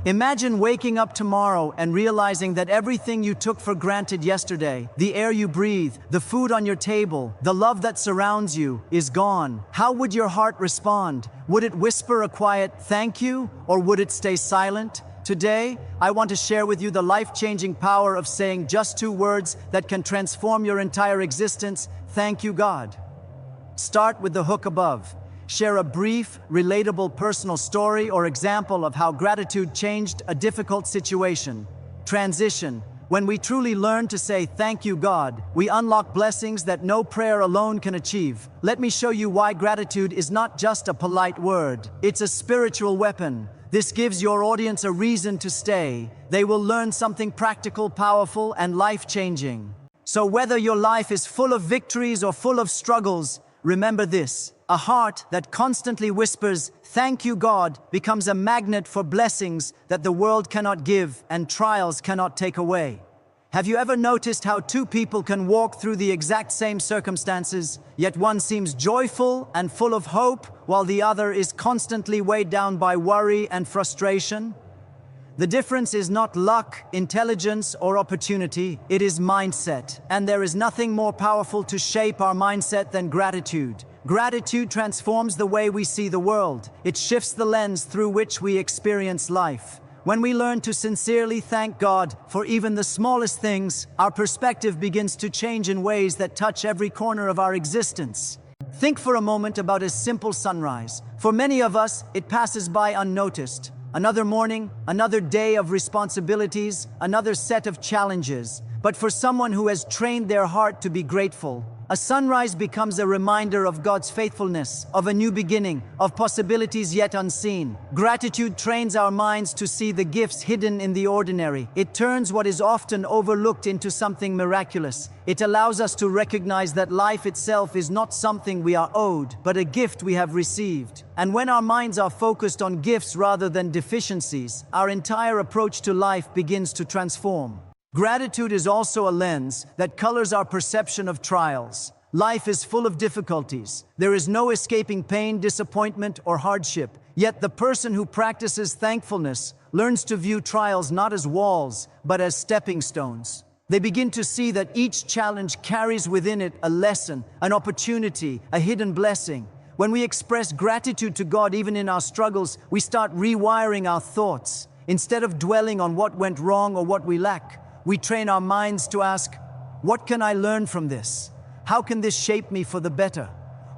Imagine waking up tomorrow and realizing that everything you took for granted yesterday, the air you breathe, the food on your table, the love that surrounds you, is gone. How would your heart respond? Would it whisper a quiet "thank you," or would it stay silent? Today, I want to share with you the life-changing power of saying just 2 words that can transform your entire existence. Thank you, God. Start with the hook above. Share a brief, relatable personal story or example of how gratitude changed a difficult situation. Transition. When we truly learn to say thank you, God, we unlock blessings that no prayer alone can achieve. Let me show you why gratitude is not just a polite word. It's a spiritual weapon. This gives your audience a reason to stay. They will learn something practical, powerful, and life-changing. So whether your life is full of victories or full of struggles, remember this: a heart that constantly whispers, "Thank you, God," becomes a magnet for blessings that the world cannot give and trials cannot take away. Have you ever noticed how 2 people can walk through the exact same circumstances, yet one seems joyful and full of hope, while the other is constantly weighed down by worry and frustration? The difference is not luck, intelligence, or opportunity. It is mindset. And there is nothing more powerful to shape our mindset than gratitude. Gratitude transforms the way we see the world. It shifts the lens through which we experience life. When we learn to sincerely thank God for even the smallest things, our perspective begins to change in ways that touch every corner of our existence. Think for a moment about a simple sunrise. For many of us, it passes by unnoticed. Another morning, another day of responsibilities, another set of challenges. But for someone who has trained their heart to be grateful, a sunrise becomes a reminder of God's faithfulness, of a new beginning, of possibilities yet unseen. Gratitude trains our minds to see the gifts hidden in the ordinary. It turns what is often overlooked into something miraculous. It allows us to recognize that life itself is not something we are owed, but a gift we have received. And when our minds are focused on gifts rather than deficiencies, our entire approach to life begins to transform. Gratitude is also a lens that colors our perception of trials. Life is full of difficulties. There is no escaping pain, disappointment, or hardship. Yet the person who practices thankfulness learns to view trials not as walls, but as stepping stones. They begin to see that each challenge carries within it a lesson, an opportunity, a hidden blessing. When we express gratitude to God even in our struggles, we start rewiring our thoughts. Instead of dwelling on what went wrong or what we lack, we train our minds to ask, what can I learn from this? How can this shape me for the better?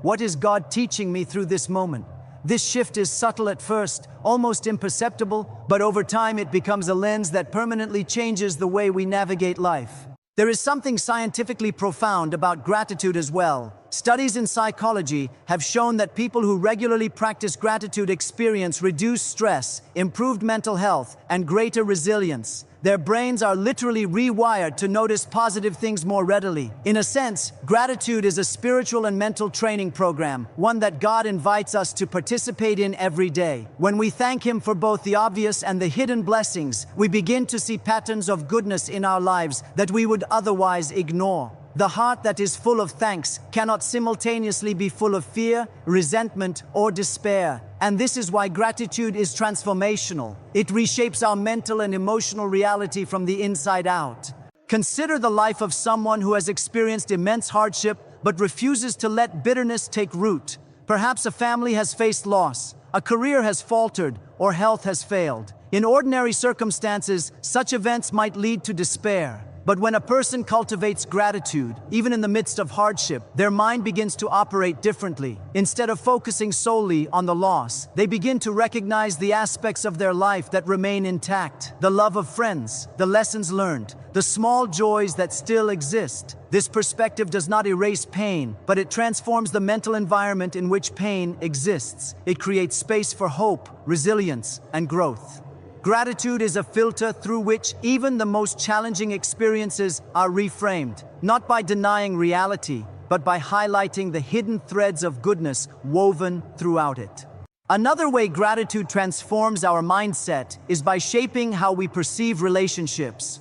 What is God teaching me through this moment? This shift is subtle at first, almost imperceptible, but over time it becomes a lens that permanently changes the way we navigate life. There is something scientifically profound about gratitude as well. Studies in psychology have shown that people who regularly practice gratitude experience reduced stress, improved mental health, and greater resilience. Their brains are literally rewired to notice positive things more readily. In a sense, gratitude is a spiritual and mental training program, one that God invites us to participate in every day. When we thank Him for both the obvious and the hidden blessings, we begin to see patterns of goodness in our lives that we would otherwise ignore. The heart that is full of thanks cannot simultaneously be full of fear, resentment, or despair. And this is why gratitude is transformational. It reshapes our mental and emotional reality from the inside out. Consider the life of someone who has experienced immense hardship but refuses to let bitterness take root. Perhaps a family has faced loss, a career has faltered, or health has failed. In ordinary circumstances, such events might lead to despair. But when a person cultivates gratitude, even in the midst of hardship, their mind begins to operate differently. Instead of focusing solely on the loss, they begin to recognize the aspects of their life that remain intact: the love of friends, the lessons learned, the small joys that still exist. This perspective does not erase pain, but it transforms the mental environment in which pain exists. It creates space for hope, resilience, and growth. Gratitude is a filter through which even the most challenging experiences are reframed, not by denying reality, but by highlighting the hidden threads of goodness woven throughout it. Another way gratitude transforms our mindset is by shaping how we perceive relationships.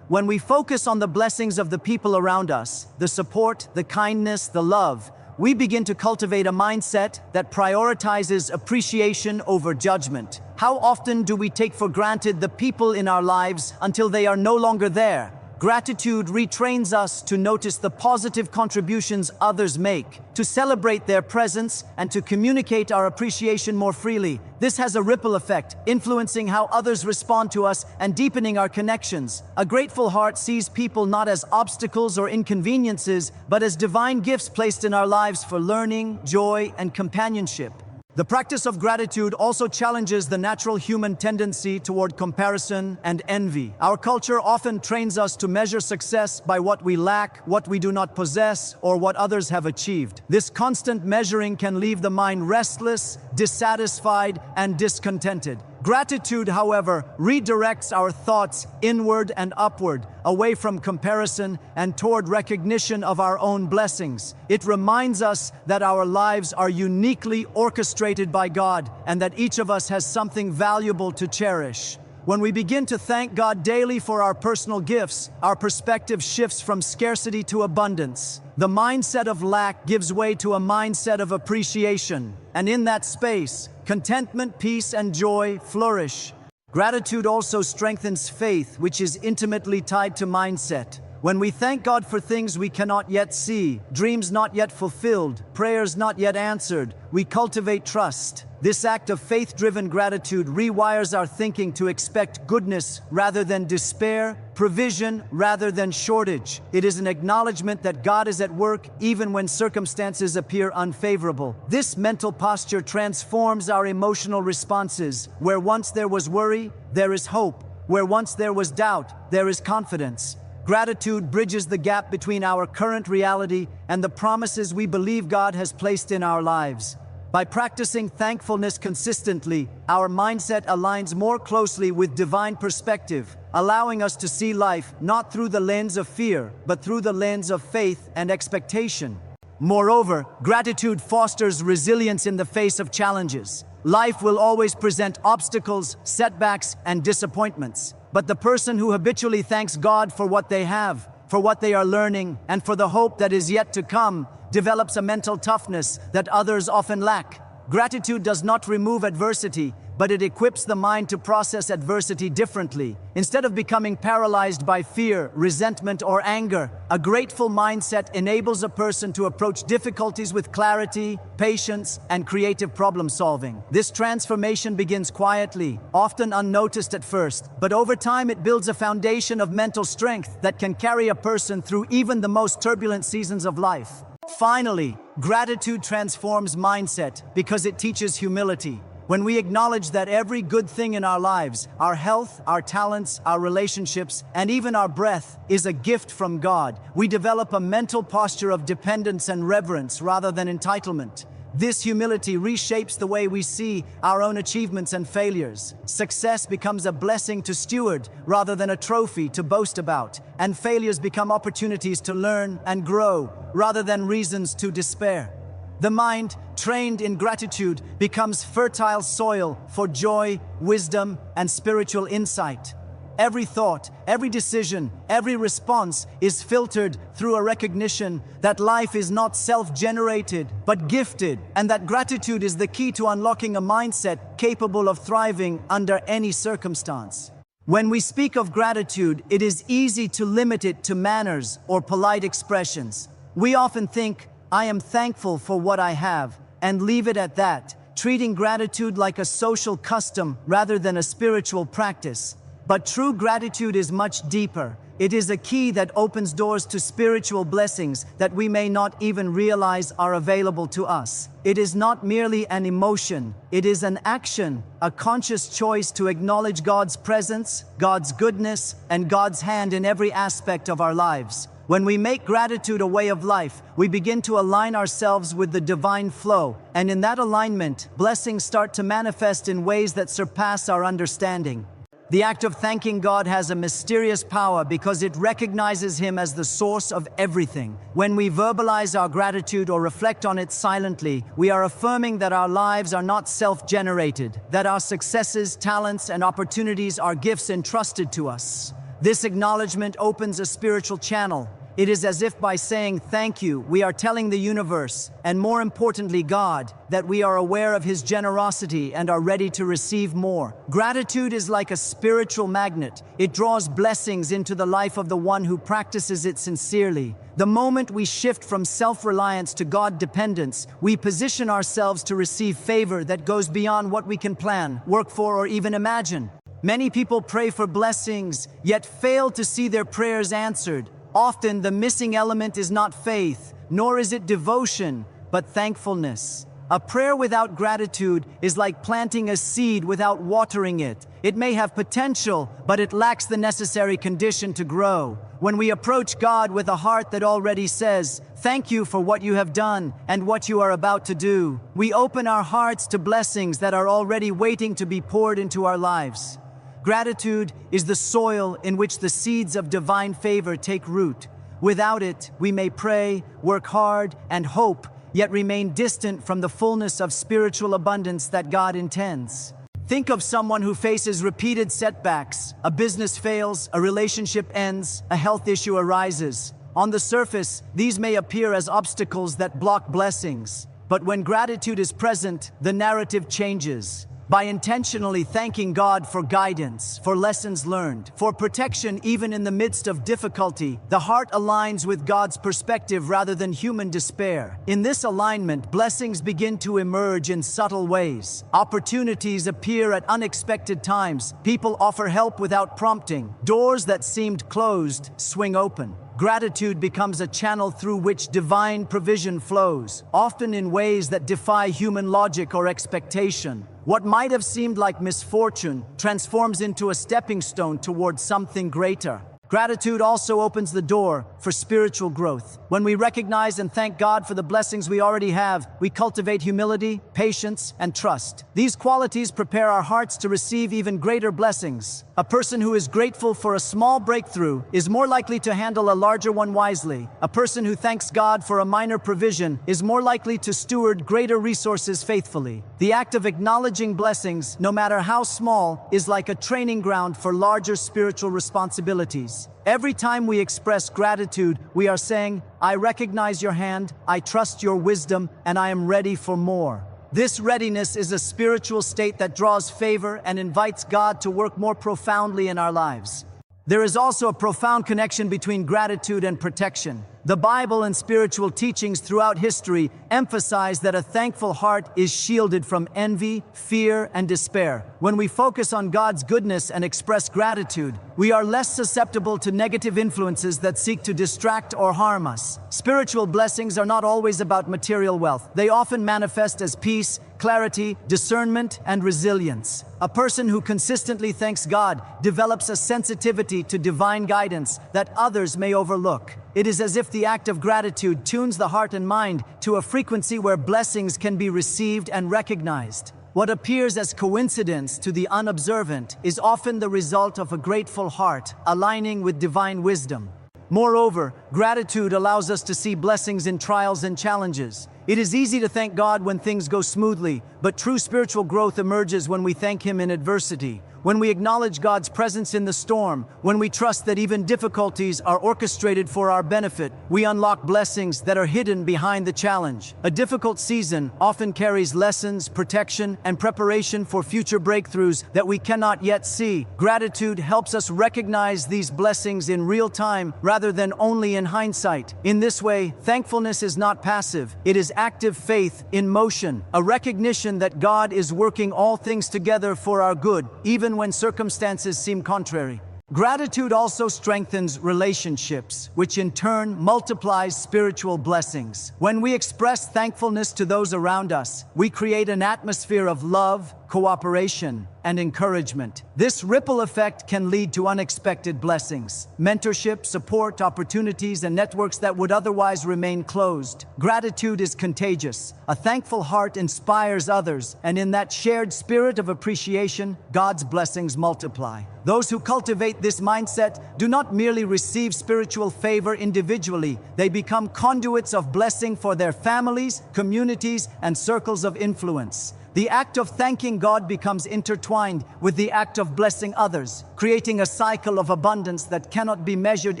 When we focus on the blessings of the people around us, the support, the kindness, the love, we begin to cultivate a mindset that prioritizes appreciation over judgment. How often do we take for granted the people in our lives until they are no longer there? Gratitude retrains us to notice the positive contributions others make, to celebrate their presence, and to communicate our appreciation more freely. This has a ripple effect, influencing how others respond to us and deepening our connections. A grateful heart sees people not as obstacles or inconveniences, but as divine gifts placed in our lives for learning, joy, and companionship. The practice of gratitude also challenges the natural human tendency toward comparison and envy. Our culture often trains us to measure success by what we lack, what we do not possess, or what others have achieved. This constant measuring can leave the mind restless, dissatisfied, and discontented. Gratitude, however, redirects our thoughts inward and upward, away from comparison and toward recognition of our own blessings. It reminds us that our lives are uniquely orchestrated by God and that each of us has something valuable to cherish. When we begin to thank God daily for our personal gifts, our perspective shifts from scarcity to abundance. The mindset of lack gives way to a mindset of appreciation, and in that space, contentment, peace, and joy flourish. Gratitude also strengthens faith, which is intimately tied to mindset. When we thank God for things we cannot yet see, dreams not yet fulfilled, prayers not yet answered, we cultivate trust. This act of faith-driven gratitude rewires our thinking to expect goodness rather than despair, provision rather than shortage. It is an acknowledgement that God is at work even when circumstances appear unfavorable. This mental posture transforms our emotional responses. Where once there was worry, there is hope. Where once there was doubt, there is confidence. Gratitude bridges the gap between our current reality and the promises we believe God has placed in our lives. By practicing thankfulness consistently, our mindset aligns more closely with divine perspective, allowing us to see life not through the lens of fear, but through the lens of faith and expectation. Moreover, gratitude fosters resilience in the face of challenges. Life will always present obstacles, setbacks, and disappointments. But the person who habitually thanks God for what they have, for what they are learning, and for the hope that is yet to come, develops a mental toughness that others often lack. Gratitude does not remove adversity, but it equips the mind to process adversity differently. Instead of becoming paralyzed by fear, resentment, or anger, a grateful mindset enables a person to approach difficulties with clarity, patience, and creative problem solving. This transformation begins quietly, often unnoticed at first, but over time it builds a foundation of mental strength that can carry a person through even the most turbulent seasons of life. Finally, gratitude transforms mindset because it teaches humility. When we acknowledge that every good thing in our lives, our health, our talents, our relationships, and even our breath, is a gift from God, we develop a mental posture of dependence and reverence rather than entitlement. This humility reshapes the way we see our own achievements and failures. Success becomes a blessing to steward rather than a trophy to boast about, and failures become opportunities to learn and grow rather than reasons to despair. The mind, trained in gratitude, becomes fertile soil for joy, wisdom, and spiritual insight. Every thought, every decision, every response is filtered through a recognition that life is not self-generated, but gifted, and that gratitude is the key to unlocking a mindset capable of thriving under any circumstance. When we speak of gratitude, it is easy to limit it to manners or polite expressions. We often think, "I am thankful for what I have," and leave it at that, treating gratitude like a social custom rather than a spiritual practice. But true gratitude is much deeper. It is a key that opens doors to spiritual blessings that we may not even realize are available to us. It is not merely an emotion, it is an action, a conscious choice to acknowledge God's presence, God's goodness, and God's hand in every aspect of our lives. When we make gratitude a way of life, we begin to align ourselves with the divine flow, and in that alignment, blessings start to manifest in ways that surpass our understanding. The act of thanking God has a mysterious power because it recognizes Him as the source of everything. When we verbalize our gratitude or reflect on it silently, we are affirming that our lives are not self-generated, that our successes, talents, and opportunities are gifts entrusted to us. This acknowledgement opens a spiritual channel. It is as if by saying thank you, we are telling the universe, and more importantly God, that we are aware of His generosity and are ready to receive more. Gratitude is like a spiritual magnet. It draws blessings into the life of the one who practices it sincerely. The moment we shift from self-reliance to God-dependence, we position ourselves to receive favor that goes beyond what we can plan, work for, or even imagine. Many people pray for blessings, yet fail to see their prayers answered. Often, the missing element is not faith, nor is it devotion, but thankfulness. A prayer without gratitude is like planting a seed without watering it. It may have potential, but it lacks the necessary condition to grow. When we approach God with a heart that already says, "Thank you for what you have done and what you are about to do," we open our hearts to blessings that are already waiting to be poured into our lives. Gratitude is the soil in which the seeds of divine favor take root. Without it, we may pray, work hard, and hope, yet remain distant from the fullness of spiritual abundance that God intends. Think of someone who faces repeated setbacks. A business fails, a relationship ends, a health issue arises. On the surface, these may appear as obstacles that block blessings. But when gratitude is present, the narrative changes. By intentionally thanking God for guidance, for lessons learned, for protection even in the midst of difficulty, the heart aligns with God's perspective rather than human despair. In this alignment, blessings begin to emerge in subtle ways. Opportunities appear at unexpected times. People offer help without prompting. Doors that seemed closed swing open. Gratitude becomes a channel through which divine provision flows, often in ways that defy human logic or expectation. What might have seemed like misfortune transforms into a stepping stone towards something greater. Gratitude also opens the door for spiritual growth. When we recognize and thank God for the blessings we already have, we cultivate humility, patience, and trust. These qualities prepare our hearts to receive even greater blessings. A person who is grateful for a small breakthrough is more likely to handle a larger one wisely. A person who thanks God for a minor provision is more likely to steward greater resources faithfully. The act of acknowledging blessings, no matter how small, is like a training ground for larger spiritual responsibilities. Every time we express gratitude, we are saying, "I recognize your hand, I trust your wisdom, and I am ready for more." This readiness is a spiritual state that draws favor and invites God to work more profoundly in our lives. There is also a profound connection between gratitude and protection. The Bible and spiritual teachings throughout history emphasize that a thankful heart is shielded from envy, fear, and despair. When we focus on God's goodness and express gratitude, we are less susceptible to negative influences that seek to distract or harm us. Spiritual blessings are not always about material wealth. They often manifest as peace, clarity, discernment, and resilience. A person who consistently thanks God develops a sensitivity to divine guidance that others may overlook. It is as if the act of gratitude tunes the heart and mind to a frequency where blessings can be received and recognized. What appears as coincidence to the unobservant is often the result of a grateful heart aligning with divine wisdom. Moreover, gratitude allows us to see blessings in trials and challenges. It is easy to thank God when things go smoothly, but true spiritual growth emerges when we thank Him in adversity. When we acknowledge God's presence in the storm, when we trust that even difficulties are orchestrated for our benefit, we unlock blessings that are hidden behind the challenge. A difficult season often carries lessons, protection, and preparation for future breakthroughs that we cannot yet see. Gratitude helps us recognize these blessings in real time rather than only in hindsight. In this way, thankfulness is not passive. It is active faith in motion, a recognition that God is working all things together for our good, even when circumstances seem contrary. Gratitude also strengthens relationships, which in turn multiplies spiritual blessings. When we express thankfulness to those around us, we create an atmosphere of love, cooperation, and encouragement. This ripple effect can lead to unexpected blessings, mentorship, support, opportunities, and networks that would otherwise remain closed. Gratitude is contagious. A thankful heart inspires others, and in that shared spirit of appreciation, God's blessings multiply. Those who cultivate this mindset do not merely receive spiritual favor individually, they become conduits of blessing for their families, communities, and circles of influence. The act of thanking God becomes intertwined with the act of blessing others, creating a cycle of abundance that cannot be measured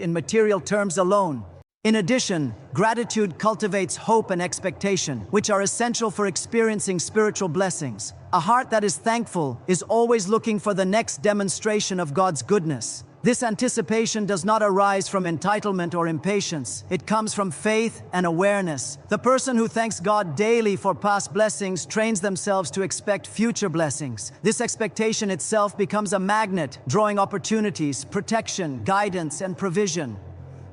in material terms alone. In addition, gratitude cultivates hope and expectation, which are essential for experiencing spiritual blessings. A heart that is thankful is always looking for the next demonstration of God's goodness. This anticipation does not arise from entitlement or impatience. It comes from faith and awareness. The person who thanks God daily for past blessings trains themselves to expect future blessings. This expectation itself becomes a magnet, drawing opportunities, protection, guidance, and provision.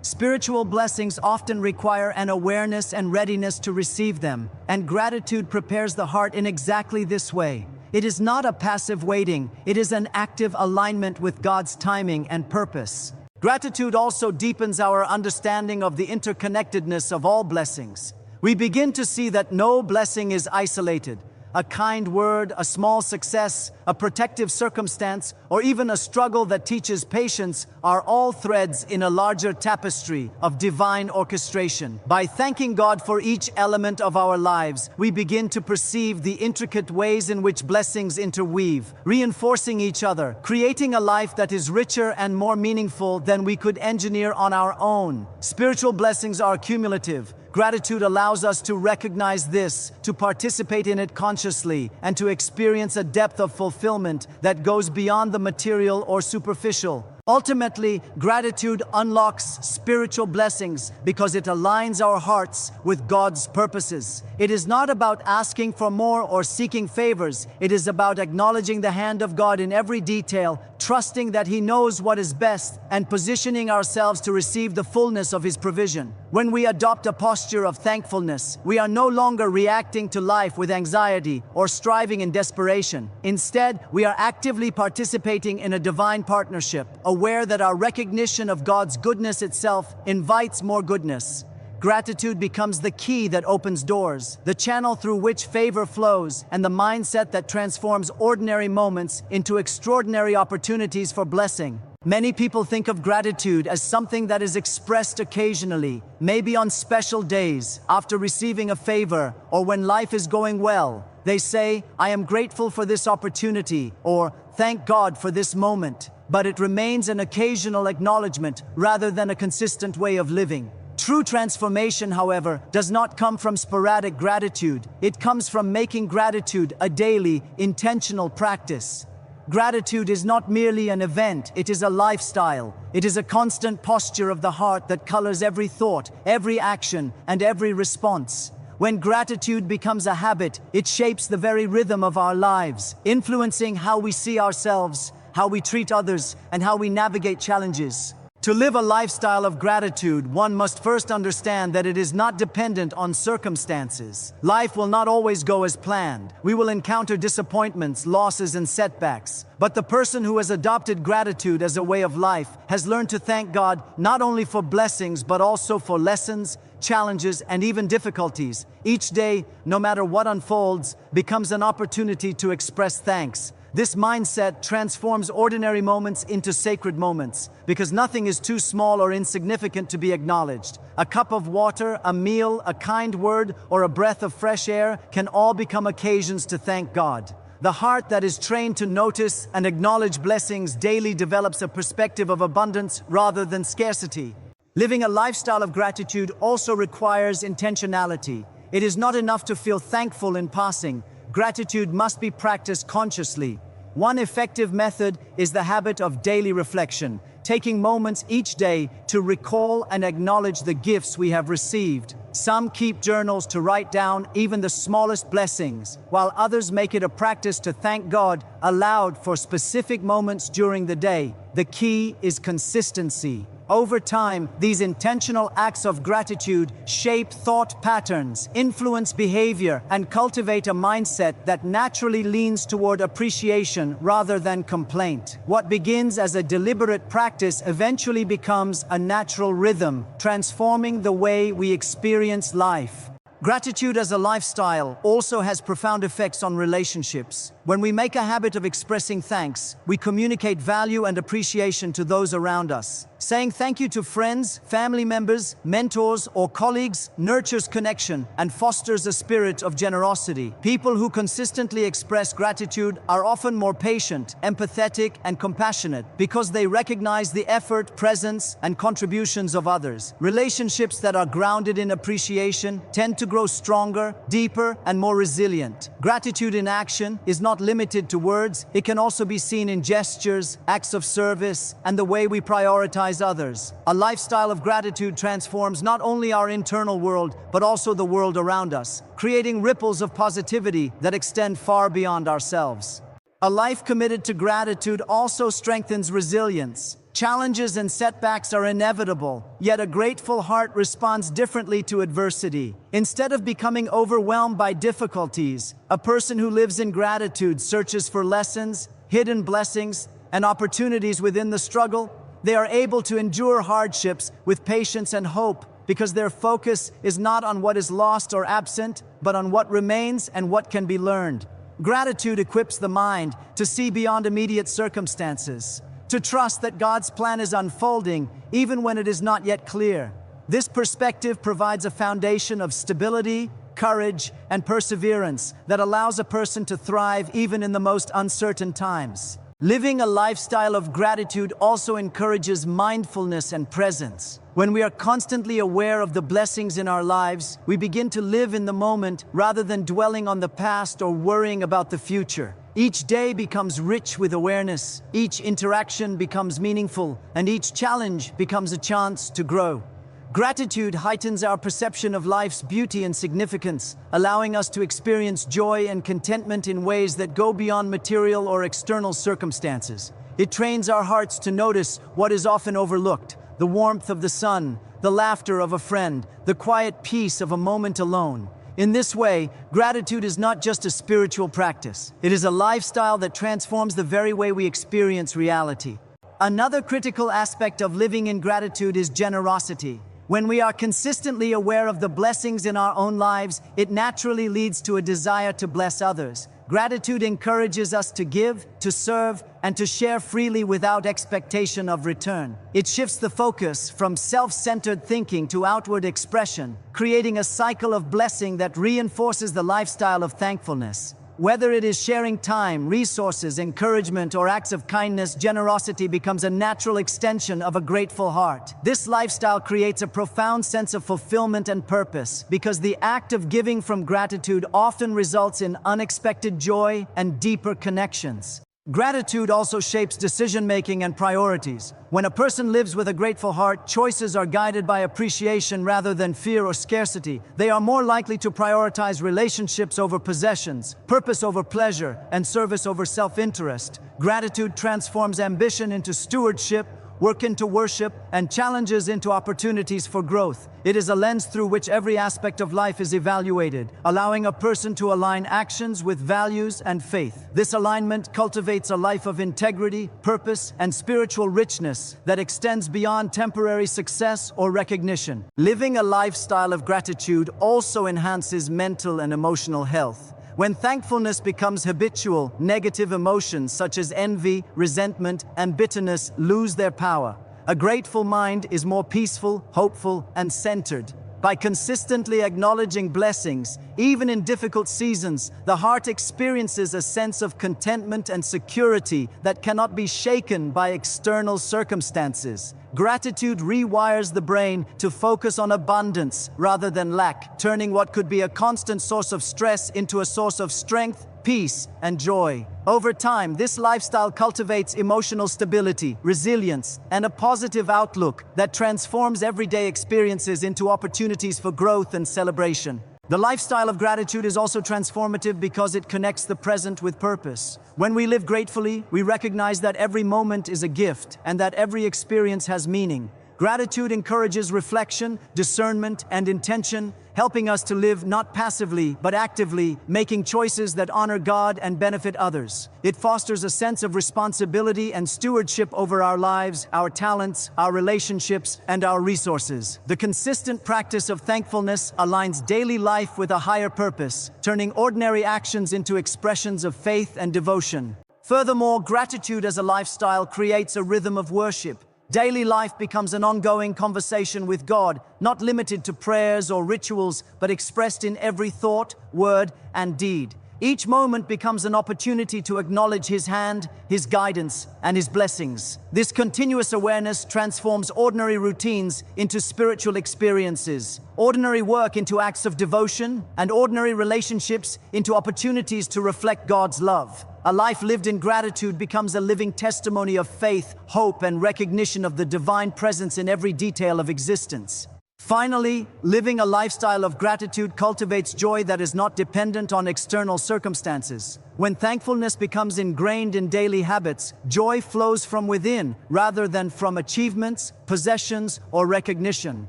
Spiritual blessings often require an awareness and readiness to receive them, and gratitude prepares the heart in exactly this way. It is not a passive waiting, it is an active alignment with God's timing and purpose. Gratitude also deepens our understanding of the interconnectedness of all blessings. We begin to see that no blessing is isolated. A kind word, a small success, a protective circumstance, or even a struggle that teaches patience are all threads in a larger tapestry of divine orchestration. By thanking God for each element of our lives, we begin to perceive the intricate ways in which blessings interweave, reinforcing each other, creating a life that is richer and more meaningful than we could engineer on our own. Spiritual blessings are cumulative. Gratitude allows us to recognize this, to participate in it consciously, and to experience a depth of fulfillment that goes beyond the material or superficial. Ultimately, gratitude unlocks spiritual blessings because it aligns our hearts with God's purposes. It is not about asking for more or seeking favors. It is about acknowledging the hand of God in every detail, trusting that He knows what is best, and positioning ourselves to receive the fullness of His provision. When we adopt a posture of thankfulness, we are no longer reacting to life with anxiety or striving in desperation. Instead, we are actively participating in a divine partnership, aware that our recognition of God's goodness itself invites more goodness. Gratitude becomes the key that opens doors, the channel through which favor flows, and the mindset that transforms ordinary moments into extraordinary opportunities for blessing. Many people think of gratitude as something that is expressed occasionally, maybe on special days, after receiving a favor, or when life is going well. They say, "I am grateful for this opportunity," or "Thank God for this moment." But it remains an occasional acknowledgement rather than a consistent way of living. True transformation, however, does not come from sporadic gratitude. It comes from making gratitude a daily, intentional practice. Gratitude is not merely an event, it is a lifestyle. It is a constant posture of the heart that colors every thought, every action, and every response. When gratitude becomes a habit, it shapes the very rhythm of our lives, influencing how we see ourselves, how we treat others, and how we navigate challenges. To live a lifestyle of gratitude, one must first understand that it is not dependent on circumstances. Life will not always go as planned. We will encounter disappointments, losses, and setbacks. But the person who has adopted gratitude as a way of life has learned to thank God not only for blessings, but also for lessons, challenges, and even difficulties. Each day, no matter what unfolds, becomes an opportunity to express thanks. This mindset transforms ordinary moments into sacred moments, because nothing is too small or insignificant to be acknowledged. A cup of water, a meal, a kind word, or a breath of fresh air can all become occasions to thank God. The heart that is trained to notice and acknowledge blessings daily develops a perspective of abundance rather than scarcity. Living a lifestyle of gratitude also requires intentionality. It is not enough to feel thankful in passing. Gratitude must be practiced consciously. One effective method is the habit of daily reflection, taking moments each day to recall and acknowledge the gifts we have received. Some keep journals to write down even the smallest blessings, while others make it a practice to thank God aloud for specific moments during the day. The key is consistency. Over time, these intentional acts of gratitude shape thought patterns, influence behavior, and cultivate a mindset that naturally leans toward appreciation rather than complaint. What begins as a deliberate practice eventually becomes a natural rhythm, transforming the way we experience life. Gratitude as a lifestyle also has profound effects on relationships. When we make a habit of expressing thanks, we communicate value and appreciation to those around us. Saying thank you to friends, family members, mentors, or colleagues nurtures connection and fosters a spirit of generosity. People who consistently express gratitude are often more patient, empathetic, and compassionate because they recognize the effort, presence, and contributions of others. Relationships that are grounded in appreciation tend to grow stronger, deeper, and more resilient. Gratitude in action is not limited to words. It can also be seen in gestures, acts of service, and the way we prioritize others. A lifestyle of gratitude transforms not only our internal world, but also the world around us, creating ripples of positivity that extend far beyond ourselves. A life committed to gratitude also strengthens resilience. Challenges and setbacks are inevitable, yet a grateful heart responds differently to adversity. Instead of becoming overwhelmed by difficulties, a person who lives in gratitude searches for lessons, hidden blessings, and opportunities within the struggle. They are able to endure hardships with patience and hope because their focus is not on what is lost or absent, but on what remains and what can be learned. Gratitude equips the mind to see beyond immediate circumstances, to trust that God's plan is unfolding even when it is not yet clear. This perspective provides a foundation of stability, courage, and perseverance that allows a person to thrive even in the most uncertain times. Living a lifestyle of gratitude also encourages mindfulness and presence. When we are constantly aware of the blessings in our lives, we begin to live in the moment rather than dwelling on the past or worrying about the future. Each day becomes rich with awareness, each interaction becomes meaningful, and each challenge becomes a chance to grow. Gratitude heightens our perception of life's beauty and significance, allowing us to experience joy and contentment in ways that go beyond material or external circumstances. It trains our hearts to notice what is often overlooked: the warmth of the sun, the laughter of a friend, the quiet peace of a moment alone. In this way, gratitude is not just a spiritual practice. It is a lifestyle that transforms the very way we experience reality. Another critical aspect of living in gratitude is generosity. When we are consistently aware of the blessings in our own lives, it naturally leads to a desire to bless others. Gratitude encourages us to give, to serve, and to share freely without expectation of return. It shifts the focus from self-centered thinking to outward expression, creating a cycle of blessing that reinforces the lifestyle of thankfulness. Whether it is sharing time, resources, encouragement, or acts of kindness, generosity becomes a natural extension of a grateful heart. This lifestyle creates a profound sense of fulfillment and purpose because the act of giving from gratitude often results in unexpected joy and deeper connections. Gratitude also shapes decision-making and priorities. When a person lives with a grateful heart, choices are guided by appreciation rather than fear or scarcity. They are more likely to prioritize relationships over possessions, purpose over pleasure, and service over self-interest. Gratitude transforms ambition into stewardship, work into worship, and challenges into opportunities for growth. It is a lens through which every aspect of life is evaluated, allowing a person to align actions with values and faith. This alignment cultivates a life of integrity, purpose, and spiritual richness that extends beyond temporary success or recognition. Living a lifestyle of gratitude also enhances mental and emotional health. When thankfulness becomes habitual, negative emotions such as envy, resentment, and bitterness lose their power. A grateful mind is more peaceful, hopeful, and centered. By consistently acknowledging blessings, even in difficult seasons, the heart experiences a sense of contentment and security that cannot be shaken by external circumstances. Gratitude rewires the brain to focus on abundance rather than lack, turning what could be a constant source of stress into a source of strength, peace, and joy. Over time, this lifestyle cultivates emotional stability, resilience, and a positive outlook that transforms everyday experiences into opportunities for growth and celebration. The lifestyle of gratitude is also transformative because it connects the present with purpose. When we live gratefully, we recognize that every moment is a gift and that every experience has meaning. Gratitude encourages reflection, discernment, and intention, helping us to live not passively, but actively, making choices that honor God and benefit others. It fosters a sense of responsibility and stewardship over our lives, our talents, our relationships, and our resources. The consistent practice of thankfulness aligns daily life with a higher purpose, turning ordinary actions into expressions of faith and devotion. Furthermore, gratitude as a lifestyle creates a rhythm of worship. Daily life becomes an ongoing conversation with God, not limited to prayers or rituals, but expressed in every thought, word, and deed. Each moment becomes an opportunity to acknowledge His hand, His guidance, and His blessings. This continuous awareness transforms ordinary routines into spiritual experiences, ordinary work into acts of devotion, and ordinary relationships into opportunities to reflect God's love. A life lived in gratitude becomes a living testimony of faith, hope, and recognition of the divine presence in every detail of existence. Finally, living a lifestyle of gratitude cultivates joy that is not dependent on external circumstances. When thankfulness becomes ingrained in daily habits, joy flows from within rather than from achievements, possessions, or recognition.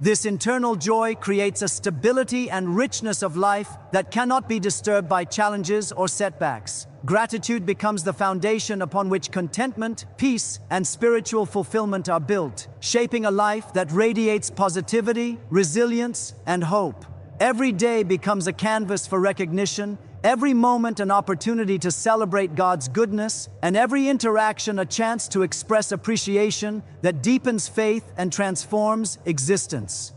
This internal joy creates a stability and richness of life that cannot be disturbed by challenges or setbacks. Gratitude becomes the foundation upon which contentment, peace, and spiritual fulfillment are built, shaping a life that radiates positivity, resilience, and hope. Every day becomes a canvas for recognition, every moment an opportunity to celebrate God's goodness, and every interaction a chance to express appreciation that deepens faith and transforms existence.